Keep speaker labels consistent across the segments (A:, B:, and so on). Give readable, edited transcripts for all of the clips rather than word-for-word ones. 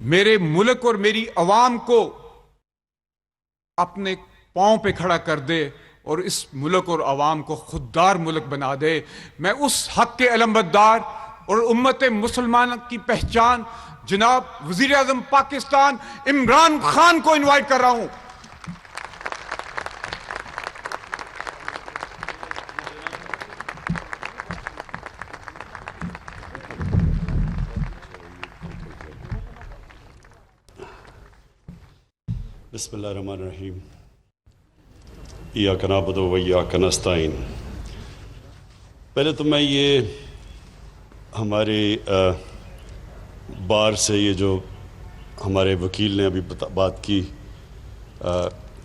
A: میرے ملک اور میری عوام کو اپنے پاؤں پہ کھڑا کر دے اور اس ملک اور عوام کو خوددار ملک بنا دے۔ میں اس حق کے علمبردار اور امت مسلمان کی پہچان جناب وزیر اعظم پاکستان عمران خان کو انوائٹ کر رہا ہوں۔
B: بسم اللہ الرحمن الرحیم۔ ایاک نعبد و ایاک نستعین۔ پہلے تو میں یہ ہمارے بار سے یہ جو ہمارے وکیل نے ابھی بات کی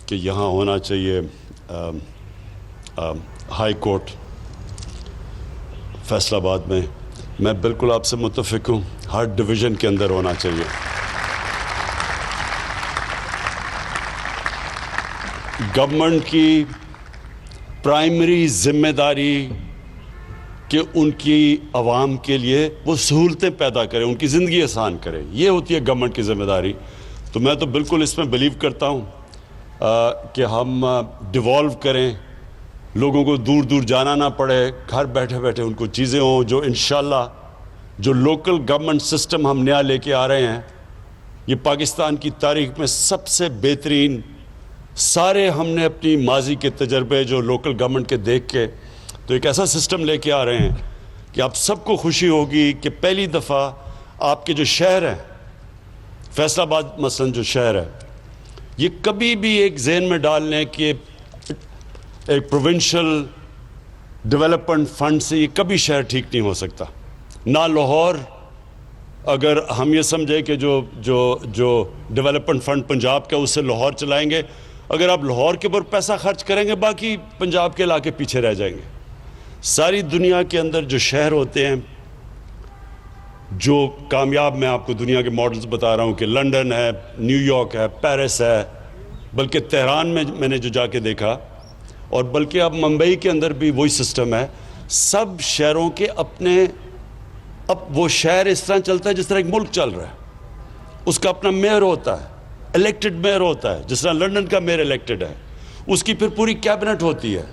B: کہ یہاں ہونا چاہیے ہائی کورٹ فیصل آباد میں بالکل آپ سے متفق ہوں۔ ہر ڈویژن کے اندر ہونا چاہیے۔ گورنمنٹ کی پرائمری ذمہ داری کہ ان کی عوام کے لیے وہ سہولتیں پیدا کرے، ان کی زندگی آسان کرے، یہ ہوتی ہے گورنمنٹ کی ذمہ داری۔ تو میں تو بالکل اس میں بلیو کرتا ہوں کہ ہم ڈیوالو کریں، لوگوں کو دور دور جانا نہ پڑے، گھر بیٹھے بیٹھے ان کو چیزیں ہوں جو انشاءاللہ جو لوکل گورنمنٹ سسٹم ہم نیا لے کے آ رہے ہیں، یہ پاکستان کی تاریخ میں سب سے بہترین، سارے ہم نے اپنی ماضی کے تجربے جو لوکل گورنمنٹ کے دیکھ کے تو ایک ایسا سسٹم لے کے آ رہے ہیں کہ آپ سب کو خوشی ہوگی کہ پہلی دفعہ آپ کے جو شہر ہیں، فیصل آباد مثلاً جو شہر ہے، یہ کبھی بھی ایک ذہن میں ڈال لیں کہ ایک پروونشل ڈیولپمنٹ فنڈ سے یہ کبھی شہر ٹھیک نہیں ہو سکتا۔ نہ لاہور، اگر ہم یہ سمجھیں کہ جو ڈیولپمنٹ فنڈ پنجاب کا اس سے لاہور چلائیں گے، اگر آپ لاہور کے اوپر پیسہ خرچ کریں گے باقی پنجاب کے علاقے پیچھے رہ جائیں گے۔ ساری دنیا کے اندر جو شہر ہوتے ہیں جو کامیاب، میں آپ کو دنیا کے ماڈلز بتا رہا ہوں کہ لنڈن ہے، نیو یارک ہے، پیرس ہے، بلکہ تہران میں نے جو جا کے دیکھا، اور بلکہ اب ممبئی کے اندر بھی وہی سسٹم ہے۔ سب شہروں کے اپنے، اب وہ شہر اس طرح چلتا ہے جس طرح ایک ملک چل رہا ہے۔ اس کا اپنا میئر ہوتا ہے، الیکٹڈ میئر ہوتا ہے، جس طرح لنڈن کا میئر الیکٹڈ ہے، اس کی پھر پوری کیبنٹ ہوتی ہے،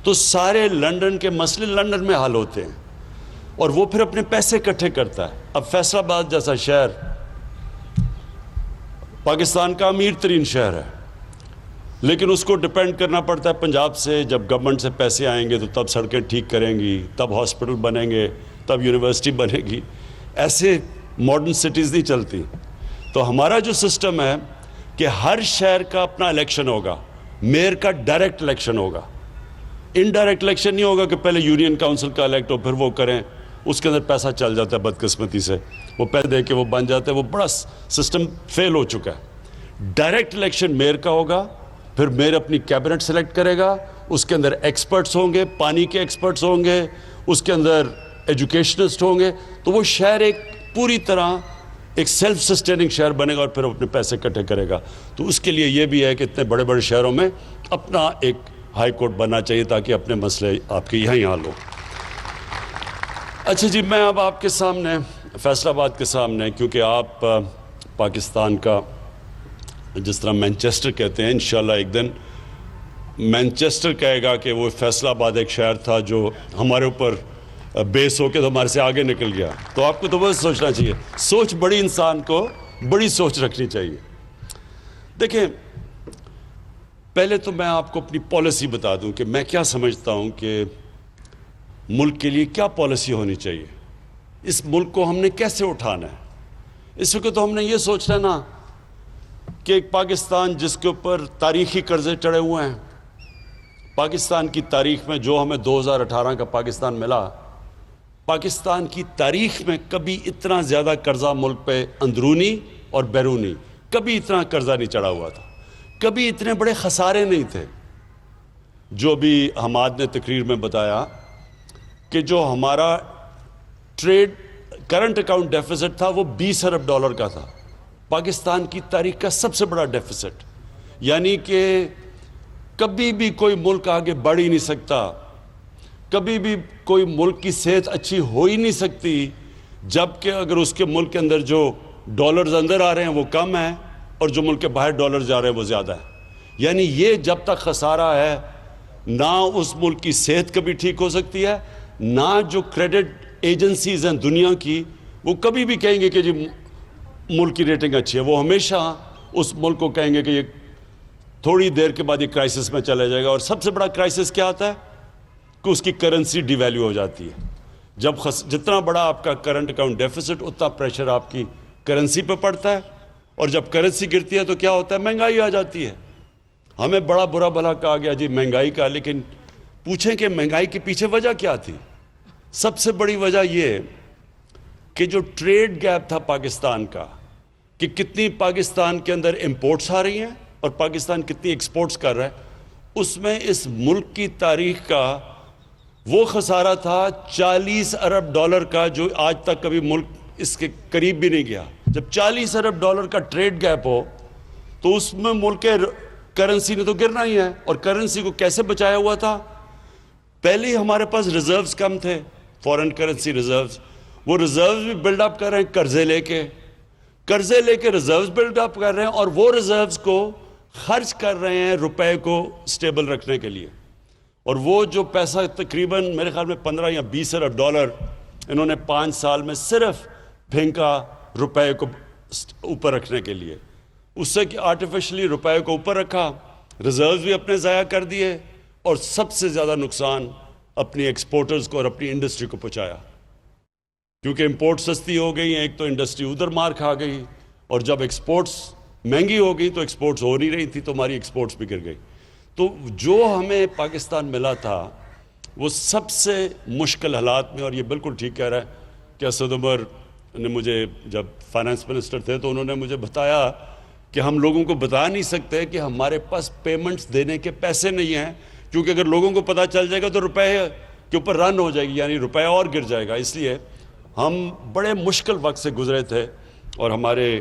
B: تو سارے لنڈن کے مسئلے لنڈن میں حل ہوتے ہیں اور وہ پھر اپنے پیسے اکٹھے کرتا ہے۔ اب فیصل آباد جیسا شہر پاکستان کا امیر ترین شہر ہے، لیکن اس کو ڈیپینڈ کرنا پڑتا ہے پنجاب سے۔ جب گورنمنٹ سے پیسے آئیں گے تو تب سڑکیں ٹھیک کریں گی، تب ہاسپٹل بنیں گے، تب یونیورسٹی بنے گی۔ ایسے ماڈرن سٹیز نہیں چلتی۔ تو ہمارا جو سسٹم ہے کہ ہر شہر کا اپنا الیکشن ہوگا، میئر کا ڈائریکٹ الیکشن ہوگا، انڈائریکٹ الیکشن نہیں ہوگا کہ پہلے یونین کاؤنسل کا الیکٹ ہو پھر وہ کریں، اس کے اندر پیسہ چل جاتا ہے بدقسمتی سے، وہ پیسے دے کے وہ بن جاتا ہے، وہ بڑا سسٹم فیل ہو چکا ہے۔ ڈائریکٹ الیکشن میئر کا ہوگا، پھر میئر اپنی کیبنٹ سلیکٹ کرے گا، اس کے اندر ایکسپرٹس ہوں گے، پانی کے ایکسپرٹس ہوں گے، اس کے اندر ایجوکیشنسٹ ہوں گے، تو وہ شہر ایک پوری طرح ایک سیلف سسٹیننگ شہر بنے گا اور پھر اپنے پیسے اکٹھے کرے گا۔ تو اس کے لیے یہ بھی ہے کہ اتنے بڑے بڑے شہروں میں اپنا ایک ہائی کورٹ بننا چاہیے تاکہ اپنے مسئلے آپ کے یہیں حل ہو۔ اچھا جی، میں اب آپ کے سامنے فیصل آباد کے سامنے، کیونکہ آپ پاکستان کا جس طرح مینچسٹر کہتے ہیں، انشاءاللہ ایک دن مینچسٹر کہے گا کہ وہ فیصل آباد ایک شہر تھا جو ہمارے اوپر بیس ہو کے تو ہمارے سے آگے نکل گیا۔ تو آپ کو تو بس سوچنا چاہیے، سوچ بڑی، انسان کو بڑی سوچ رکھنی چاہیے۔ دیکھیں، پہلے تو میں آپ کو اپنی پالیسی بتا دوں کہ میں کیا سمجھتا ہوں کہ ملک کے لیے کیا پالیسی ہونی چاہیے، اس ملک کو ہم نے کیسے اٹھانا ہے۔ اس وقت تو ہم نے یہ سوچنا نا کہ ایک پاکستان جس کے اوپر تاریخی قرضے چڑھے ہوئے ہیں، پاکستان کی تاریخ میں جو ہمیں 2018 کا پاکستان ملا، پاکستان کی تاریخ میں کبھی اتنا زیادہ قرضہ ملک پہ اندرونی اور بیرونی کبھی اتنا قرضہ نہیں چڑھا ہوا تھا، کبھی اتنے بڑے خسارے نہیں تھے۔ جو بھی حماد نے تقریر میں بتایا کہ جو ہمارا ٹریڈ کرنٹ اکاؤنٹ ڈیفیسٹ تھا وہ 20 ارب ڈالر کا تھا، پاکستان کی تاریخ کا سب سے بڑا ڈیفیسٹ، یعنی کہ کبھی بھی کوئی ملک آگے بڑھ ہی نہیں سکتا، کبھی بھی کوئی ملک کی صحت اچھی ہو ہی نہیں سکتی جبکہ اگر اس کے ملک کے اندر جو ڈالرز اندر آ رہے ہیں وہ کم ہیں اور جو ملک کے باہر ڈالرز جا رہے ہیں وہ زیادہ ہے. یعنی یہ جب تک خسارہ ہے نہ اس ملک کی صحت کبھی ٹھیک ہو سکتی ہے، نہ جو کریڈٹ ایجنسیز ہیں دنیا کی وہ کبھی بھی کہیں گے کہ جی ملک کی ریٹنگ اچھی ہے. وہ ہمیشہ اس ملک کو کہیں گے کہ یہ تھوڑی دیر کے بعد یہ کرائسس میں چلا جائے گا. اور سب سے بڑا کرائسس کیا آتا ہے کہ اس کی کرنسی ڈی ویلیو ہو جاتی ہے. جب جتنا بڑا آپ کا کرنٹ اکاؤنٹ ڈیفیسٹ اتنا پریشر آپ کی کرنسی پہ پڑتا ہے، اور جب کرنسی گرتی ہے تو کیا ہوتا ہے؟ مہنگائی آ جاتی ہے. ہمیں بڑا برا بھلا کہا گیا جی مہنگائی کا، لیکن پوچھیں کہ مہنگائی کے پیچھے وجہ کیا تھی؟ سب سے بڑی وجہ یہ کہ جو ٹریڈ گیپ تھا پاکستان کا، کہ کتنی پاکستان کے اندر امپورٹس آ رہی ہیں اور پاکستان کتنی ایکسپورٹس کر رہا ہے، اس میں اس ملک کی تاریخ کا وہ خسارہ تھا 40 ارب ڈالر کا، جو آج تک کبھی ملک اس کے قریب بھی نہیں گیا. جب 40 ارب ڈالر کا ٹریڈ گیپ ہو تو اس میں ملک کے کرنسی نے تو گرنا ہی ہے. اور کرنسی کو کیسے بچایا ہوا تھا؟ پہلے ہی ہمارے پاس ریزروز کم تھے، فورن کرنسی ریزروز. وہ ریزروز بھی بلڈ اپ کر رہے ہیں قرضے لے کے ریزروز بلڈ اپ کر رہے ہیں، اور وہ ریزروز کو خرچ کر رہے ہیں روپے کو سٹیبل رکھنے کے لیے. اور وہ جو پیسہ تقریباً میرے خیال میں 15 یا 20 ارب ڈالر انہوں نے 5 سال میں صرف پھینکا روپے کو اوپر رکھنے کے لیے. اس سے کہ آرٹیفیشلی روپے کو اوپر رکھا، ریزروز بھی اپنے ضائع کر دیے، اور سب سے زیادہ نقصان اپنی ایکسپورٹرز کو اور اپنی انڈسٹری کو پہنچایا. کیونکہ امپورٹ سستی ہو گئی ہیں، ایک تو انڈسٹری ادھر مار کھا گئی، اور جب ایکسپورٹس مہنگی ہو گئی تو ایکسپورٹس ہو نہیں رہی تھی تو ہماری ایکسپورٹس بھی گر گئی. تو جو ہمیں پاکستان ملا تھا وہ سب سے مشکل حالات میں، اور یہ بالکل ٹھیک کہہ رہا ہے کہ اسد عمر نے مجھے جب فائنانس منسٹر تھے تو انہوں نے مجھے بتایا کہ ہم لوگوں کو بتا نہیں سکتے کہ ہمارے پاس پیمنٹس دینے کے پیسے نہیں ہیں، کیونکہ اگر لوگوں کو پتہ چل جائے گا تو روپے کے اوپر رن ہو جائے گی، یعنی روپے اور گر جائے گا. اس لیے ہم بڑے مشکل وقت سے گزرے تھے، اور ہمارے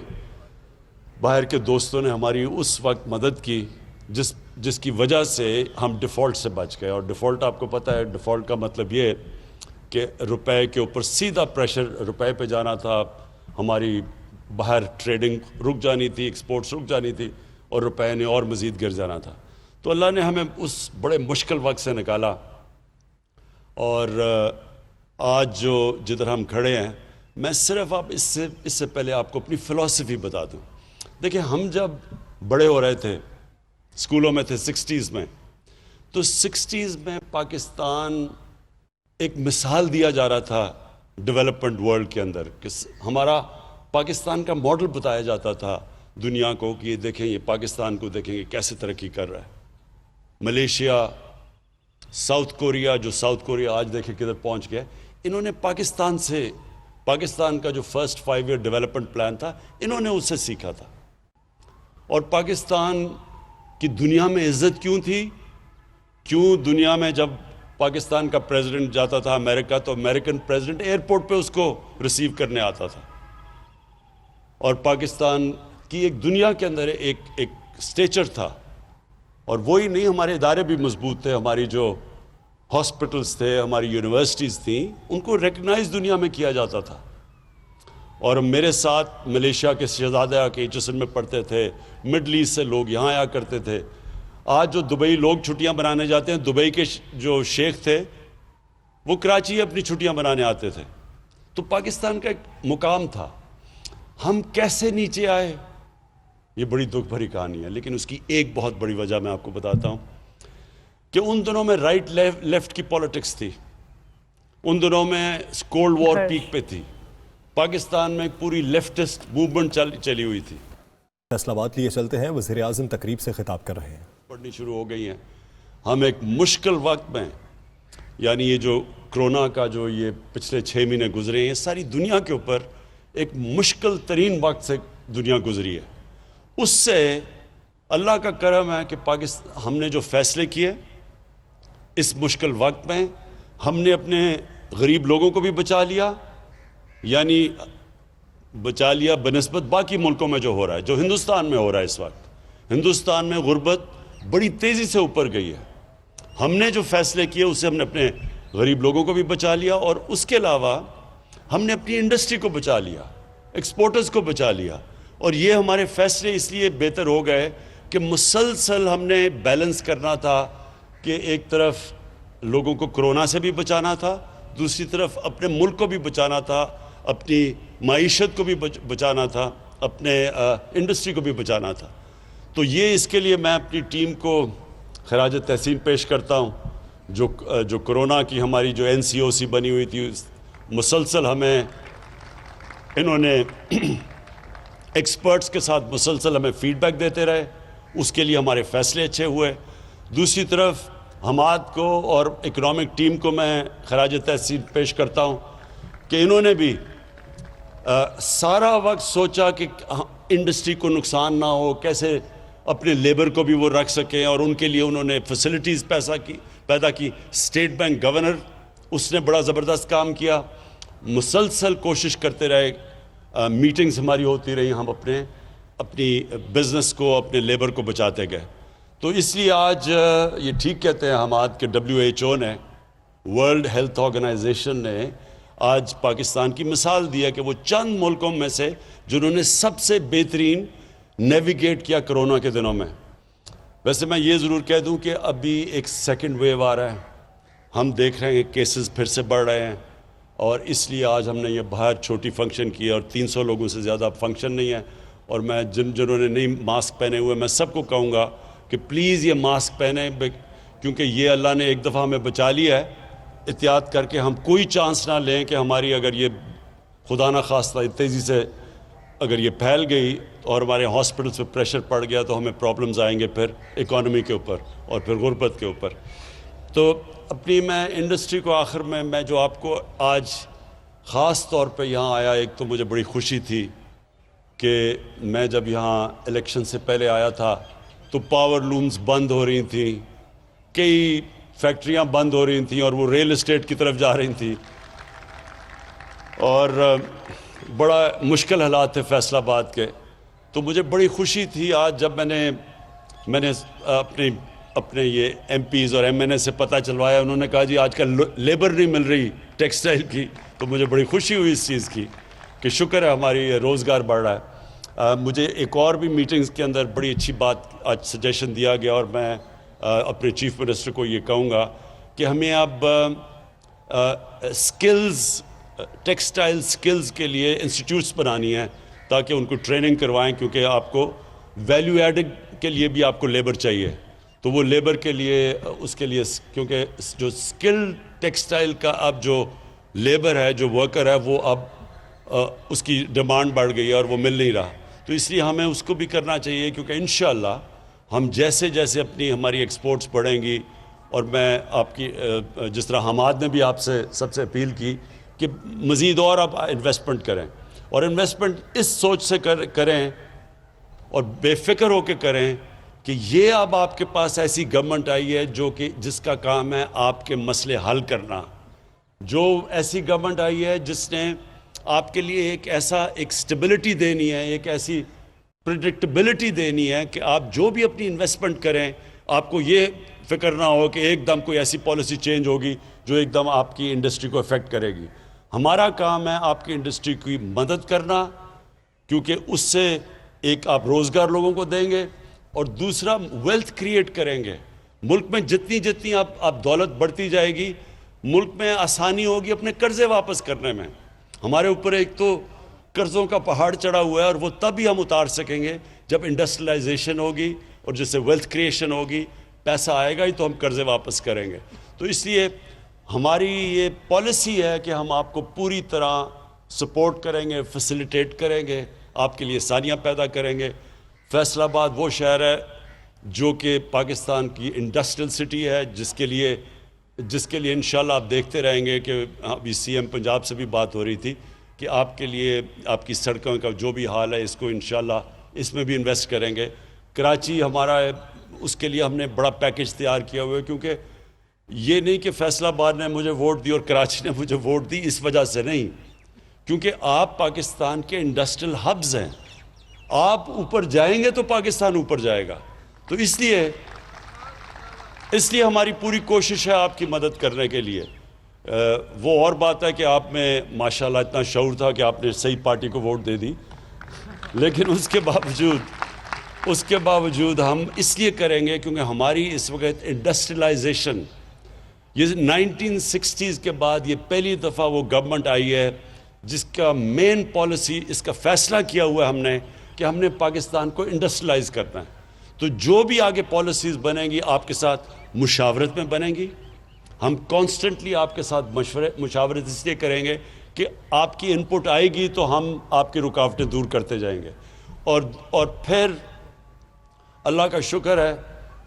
B: باہر کے دوستوں نے ہماری اس وقت مدد کی جس کی وجہ سے ہم ڈیفالٹ سے بچ گئے. اور ڈیفالٹ آپ کو پتہ ہے، ڈیفالٹ کا مطلب یہ کہ روپے کے اوپر سیدھا پریشر روپے پہ جانا تھا. ہماری باہر ٹریڈنگ رک جانی تھی، ایکسپورٹس رک جانی تھی، اور روپے نے اور مزید گر جانا تھا. تو اللہ نے ہمیں اس بڑے مشکل وقت سے نکالا. اور آج جو جدھر ہم کھڑے ہیں، میں صرف اس سے پہلے آپ کو اپنی فلسفی بتا دوں. دیکھیں، ہم جب بڑے ہو رہے تھے، اسکولوں میں تھے 60s میں، تو 60s میں پاکستان ایک مثال دیا جا رہا تھا ڈیولپمنٹ ورلڈ کے اندر، کہ ہمارا پاکستان کا ماڈل بتایا جاتا تھا دنیا کو کہ یہ دیکھیں، یہ پاکستان کو دیکھیں کہ کیسے ترقی کر رہا ہے. ملیشیا، ساؤتھ کوریا، جو ساؤتھ کوریا آج دیکھیں کدھر پہنچ گیا، انہوں نے پاکستان کا جو فرسٹ 5 ایئر ڈیولپمنٹ پلان تھا، انہوں نے اس سے سیکھا تھا. اور پاکستان کی دنیا میں عزت کیوں تھی؟ کیوں دنیا میں جب پاکستان کا پریزیڈنٹ جاتا تھا امریکہ تو امریکن پریزیڈنٹ ایئرپورٹ پہ اس کو ریسیو کرنے آتا تھا. اور پاکستان کی ایک دنیا کے اندر ایک سٹیچر تھا. اور وہی نہیں، ہمارے ادارے بھی مضبوط تھے، ہماری جو ہاسپٹلز تھے، ہماری یونیورسٹیز تھیں، ان کو ریکگنائز دنیا میں کیا جاتا تھا. اور میرے ساتھ ملیشیا کے شہزادے آ کے جسم میں پڑھتے تھے، مڈل ایسٹ سے لوگ یہاں آیا کرتے تھے. آج جو دبئی لوگ چھٹیاں بنانے جاتے ہیں، دبئی کے جو شیخ تھے وہ کراچی اپنی چھٹیاں بنانے آتے تھے. تو پاکستان کا ایک مقام تھا. ہم کیسے نیچے آئے، یہ بڑی دکھ بھری کہانی ہے. لیکن اس کی ایک بہت بڑی وجہ میں آپ کو بتاتا ہوں کہ ان دنوں میں رائٹ لیفٹ کی پالیٹکس تھی. ان دنوں میں کولڈ وار پیک پہ تھی. پاکستان میں پوری لیفٹسٹ موومنٹ چلی ہوئی تھی.
C: فیصلہ آباد لیے چلتے ہیں، وزیر اعظم تقریب سے خطاب کر رہے ہیں.
B: پڑھنی شروع ہو گئی ہیں. ہم ایک مشکل وقت میں، یعنی یہ جو کرونا کا جو یہ پچھلے 6 مہینے گزرے ہیں، ساری دنیا کے اوپر ایک مشکل ترین وقت سے دنیا گزری ہے. اس سے اللہ کا کرم ہے کہ ہم نے جو فیصلے کیے اس مشکل وقت میں، ہم نے اپنے غریب لوگوں کو بھی بچا لیا، یعنی بچا لیا بنسبت باقی ملکوں میں جو ہو رہا ہے، جو ہندوستان میں ہو رہا ہے. اس وقت ہندوستان میں غربت بڑی تیزی سے اوپر گئی ہے. ہم نے جو فیصلے کیے اس سے ہم نے اپنے غریب لوگوں کو بھی بچا لیا، اور اس کے علاوہ ہم نے اپنی انڈسٹری کو بچا لیا. ایکسپورٹرز کو بچا لیا. اور یہ ہمارے فیصلے اس لیے بہتر ہو گئے کہ مسلسل ہم نے بیلنس کرنا تھا کہ ایک طرف لوگوں کو کرونا سے بھی بچانا تھا, دوسری طرف اپنے ملک کو بھی بچانا تھا, اپنی معیشت کو بھی بچانا تھا, اپنے انڈسٹری کو بھی بچانا تھا. تو یہ اس کے لیے میں اپنی ٹیم کو خراج تحسین پیش کرتا ہوں. جو کرونا کی ہماری جو NCOC بنی ہوئی تھی, مسلسل ہمیں انہوں نے ایکسپرٹس کے ساتھ مسلسل ہمیں فیڈ بیک دیتے رہے, اس کے لیے ہمارے فیصلے اچھے ہوئے. دوسری طرف حماد کو اور اکنامک ٹیم کو میں خراج تحسین پیش کرتا ہوں کہ انہوں نے بھی سارا وقت سوچا کہ انڈسٹری کو نقصان نہ ہو, کیسے اپنے لیبر کو بھی وہ رکھ سکیں, اور ان کے لیے انہوں نے فیسلٹیز پیدا کی. اسٹیٹ بینک گورنر, اس نے بڑا زبردست کام کیا, مسلسل کوشش کرتے رہے, میٹنگز ہماری ہوتی رہی, ہم اپنی بزنس کو, اپنے لیبر کو بچاتے گئے. تو اس لیے آج یہ ٹھیک کہتے ہیں حماد کہ WHO نے, ورلڈ ہیلتھ آرگنائزیشن نے آج پاکستان کی مثال دی ہے کہ وہ چند ملکوں میں سے جنہوں نے سب سے بہترین نیویگیٹ کیا کرونا کے دنوں میں. ویسے میں یہ ضرور کہہ دوں کہ ابھی ایک سیکنڈ ویو آ رہا ہے, ہم دیکھ رہے ہیں کہ کیسز پھر سے بڑھ رہے ہیں, اور اس لیے آج ہم نے یہ باہر چھوٹی فنکشن کی, اور 300 لوگوں سے زیادہ فنکشن نہیں ہے. اور میں جنہوں نے نہیں ماسک پہنے ہوئے, میں سب کو کہوں گا کہ پلیز یہ ماسک پہنیں, کیونکہ یہ اللہ نے ایک دفعہ ہمیں بچا لیا ہے. احتیاط کر کے ہم کوئی چانس نہ لیں کہ ہماری اگر یہ خدا نہ خواستہ تیزی سے اگر یہ پھیل گئی اور ہمارے ہاسپٹلس پہ پریشر پڑ گیا تو ہمیں پرابلمز آئیں گے پھر اکانومی کے اوپر اور پھر غربت کے اوپر. تو اپنی میں انڈسٹری کو آخر میں جو آپ کو آج خاص طور پہ یہاں آیا, ایک تو مجھے بڑی خوشی تھی کہ میں جب یہاں الیکشن سے پہلے آیا تھا تو پاور لومز بند ہو رہی تھیں, کئی فیکٹریاں بند ہو رہی تھیں, اور وہ ریل اسٹیٹ کی طرف جا رہی تھیں, اور بڑا مشکل حالات تھے فیصل آباد کے. تو مجھے بڑی خوشی تھی آج جب میں نے اپنے یہ MPs اور MNA سے پتہ چلوایا, انہوں نے کہا جی آج کل لیبر نہیں مل رہی ٹیکسٹائل کی. تو مجھے بڑی خوشی ہوئی اس چیز کی کہ شکر ہے ہماری روزگار بڑھ رہا ہے. مجھے ایک اور بھی میٹنگز کے اندر بڑی اچھی بات آج سجیشن دیا گیا, اور میں اپنے چیف منسٹر کو یہ کہوں گا کہ ہمیں اب سکلز, ٹیکسٹائل سکلز کے لیے انسٹیٹیوٹس بنانی ہیں تاکہ ان کو ٹریننگ کروائیں, کیونکہ آپ کو ویلیو ایڈنگ کے لیے بھی آپ کو لیبر چاہیے. تو وہ لیبر کے لیے, اس کے لیے, کیونکہ جو سکل ٹیکسٹائل کا اب جو لیبر ہے, جو ورکر ہے, وہ اب اس کی ڈیمانڈ بڑھ گئی ہے اور وہ مل نہیں رہا. تو اس لیے ہمیں اس کو بھی کرنا چاہیے, کیونکہ انشاءاللہ ہم جیسے اپنی ہماری ایکسپورٹس بڑھیں گی, اور میں آپ کی جس طرح حماد نے بھی آپ سے سب سے اپیل کی کہ مزید اور آپ انویسٹمنٹ کریں, اور انویسٹمنٹ اس سوچ سے کریں اور بے فکر ہو کے کریں کہ یہ اب آپ کے پاس ایسی گورنمنٹ آئی ہے جس کا کام ہے آپ کے مسئلے حل کرنا. جو ایسی گورنمنٹ آئی ہے جس نے آپ کے لیے ایک سٹیبلٹی دینی ہے, ایک ایسی پریڈکٹیبلٹی دینی ہے کہ آپ جو بھی اپنی انویسٹمنٹ کریں آپ کو یہ فکر نہ ہو کہ ایک دم کوئی ایسی پالیسی چینج ہوگی جو ایک دم آپ کی انڈسٹری کو افیکٹ کرے گی. ہمارا کام ہے آپ کی انڈسٹری کی مدد کرنا, کیونکہ اس سے ایک آپ روزگار لوگوں کو دیں گے, اور دوسرا ویلتھ کریٹ کریں گے. ملک میں جتنی آپ دولت بڑھتی جائے گی, ملک میں آسانی ہوگی اپنے قرضے واپس کرنے میں. ہمارے اوپر ایک تو قرضوں کا پہاڑ چڑھا ہوا ہے, اور وہ تب ہی ہم اتار سکیں گے جب انڈسٹریلائزیشن ہوگی اور جس سے ویلتھ کریشن ہوگی, پیسہ آئے گا ہی تو ہم قرضے واپس کریں گے. تو اس لیے ہماری یہ پالیسی ہے کہ ہم آپ کو پوری طرح سپورٹ کریں گے, فیسیلیٹیٹ کریں گے, آپ کے لیے آسانیاں پیدا کریں گے. فیصل آباد وہ شہر ہے جو کہ پاکستان کی انڈسٹریل سٹی ہے, جس کے لیے انشاءاللہ آپ دیکھتے رہیں گے کہ ابھی CM پنجاب سے بھی بات ہو رہی تھی کہ آپ کے لیے آپ کی سڑکوں کا جو بھی حال ہے اس کو انشاءاللہ اس میں بھی انویسٹ کریں گے. کراچی ہمارا ہے, اس کے لیے ہم نے بڑا پیکج تیار کیا ہوا ہے, کیونکہ یہ نہیں کہ فیصل آباد نے مجھے ووٹ دی اور کراچی نے مجھے ووٹ دی, اس وجہ سے نہیں, کیونکہ آپ پاکستان کے انڈسٹریل ہبز ہیں. آپ اوپر جائیں گے تو پاکستان اوپر جائے گا. تو اس لیے ہماری پوری کوشش ہے آپ کی مدد کرنے کے لیے. وہ اور بات ہے کہ آپ میں ماشاءاللہ اتنا شعور تھا کہ آپ نے صحیح پارٹی کو ووٹ دے دی، لیکن اس کے باوجود ہم اس لیے کریں گے کیونکہ ہماری اس وقت انڈسٹریلائزیشن، یہ 1960s کے بعد یہ پہلی دفعہ وہ گورنمنٹ آئی ہے جس کا مین پالیسی، اس کا فیصلہ کیا ہوا ہے ہم نے کہ ہم نے پاکستان کو انڈسٹریلائز کرنا ہے. تو جو بھی آگے پالیسیز بنیں گی آپ کے ساتھ مشاورت میں بنیں گی. ہم کانسٹنٹلی آپ کے ساتھ مشاورت اس لیے کریں گے کہ آپ کی انپٹ آئے گی تو ہم آپ کی رکاوٹیں دور کرتے جائیں گے. اور پھر اللہ کا شکر ہے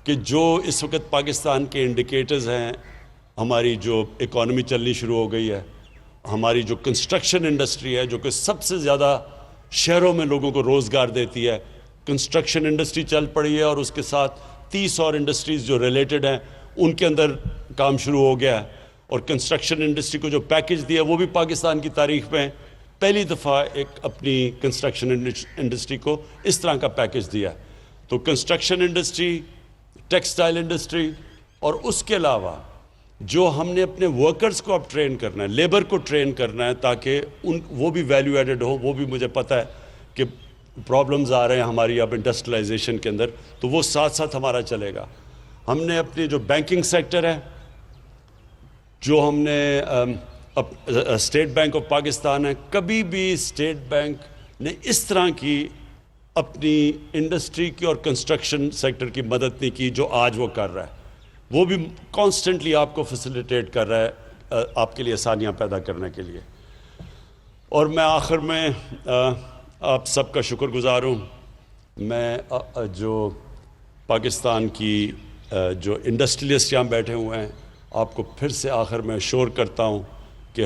B: کہ جو اس وقت پاکستان کے انڈیکیٹرز ہیں، ہماری جو اکانومی چلنی شروع ہو گئی ہے، ہماری جو کنسٹرکشن انڈسٹری ہے جو کہ سب سے زیادہ شہروں میں لوگوں کو روزگار دیتی ہے، کنسٹرکشن انڈسٹری چل پڑی ہے، اور اس کے ساتھ 30 اور انڈسٹریز جو ریلیٹڈ ہیں ان کے اندر کام شروع ہو گیا ہے. اور کنسٹرکشن انڈسٹری کو جو پیکج دیا وہ بھی پاکستان کی تاریخ میں پہلی دفعہ ایک اپنی کنسٹرکشن انڈسٹری کو اس طرح کا پیکج دیا. تو کنسٹرکشن انڈسٹری، ٹیکسٹائل انڈسٹری، اور اس کے علاوہ جو ہم نے اپنے ورکرز کو اب ٹرین کرنا ہے، لیبر کو ٹرین کرنا ہے تاکہ وہ بھی ویلیو ایڈڈ ہو. وہ بھی مجھے پتہ ہے کہ پرابلمز آ رہے ہیں ہماری اب انڈسٹریلائزیشن کے اندر، تو وہ ساتھ ساتھ ہمارا چلے گا. ہم نے اپنے جو بینکنگ سیکٹر ہے، جو ہم نے اسٹیٹ بینک آف پاکستان ہے، کبھی بھی اسٹیٹ بینک نے اس طرح کی اپنی انڈسٹری کی اور کنسٹرکشن سیکٹر کی مدد نہیں کی جو آج وہ کر رہا ہے. وہ بھی کانسٹنٹلی آپ کو فیسیلیٹیٹ کر رہا ہے آپ کے لیے آسانیاں پیدا کرنے کے لیے. اور میں آخر میں آپ سب کا شکر گزار ہوں. میں جو پاکستان کی جو انڈسٹریلسٹ یہاں بیٹھے ہوئے ہیں، آپ کو پھر سے آخر میں شور کرتا ہوں کہ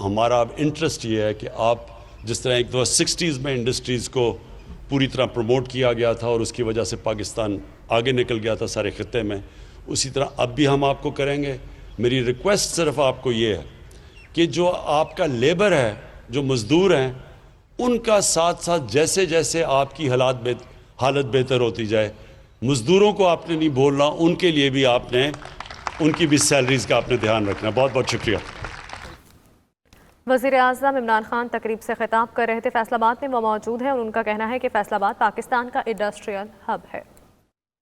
B: ہمارا اب انٹرسٹ یہ ہے کہ آپ جس طرح ایک دفعہ 60s میں انڈسٹریز کو پوری طرح پروموٹ کیا گیا تھا اور اس کی وجہ سے پاکستان آگے نکل گیا تھا سارے خطے میں، اسی طرح اب بھی ہم آپ کو کریں گے. میری ریکویسٹ صرف آپ کو یہ ہے کہ جو آپ کا لیبر ہے، جو مزدور ہیں، ان کا ساتھ ساتھ جیسے جیسے آپ کی حالت بہتر ہوتی جائے، مزدوروں کو آپ نے نہیں بولنا، ان کے لیے بھی آپ نے ان کی بھی سیلریز کا آپ نے دھیان رکھنا. بہت بہت شکریہ.
D: وزیر اعظم عمران خان تقریب سے خطاب کر رہے تھے. فیصل آباد میں وہ موجود ہیں اور ان کا کہنا ہے کہ فیصل آباد پاکستان کا انڈسٹریل ہب ہے.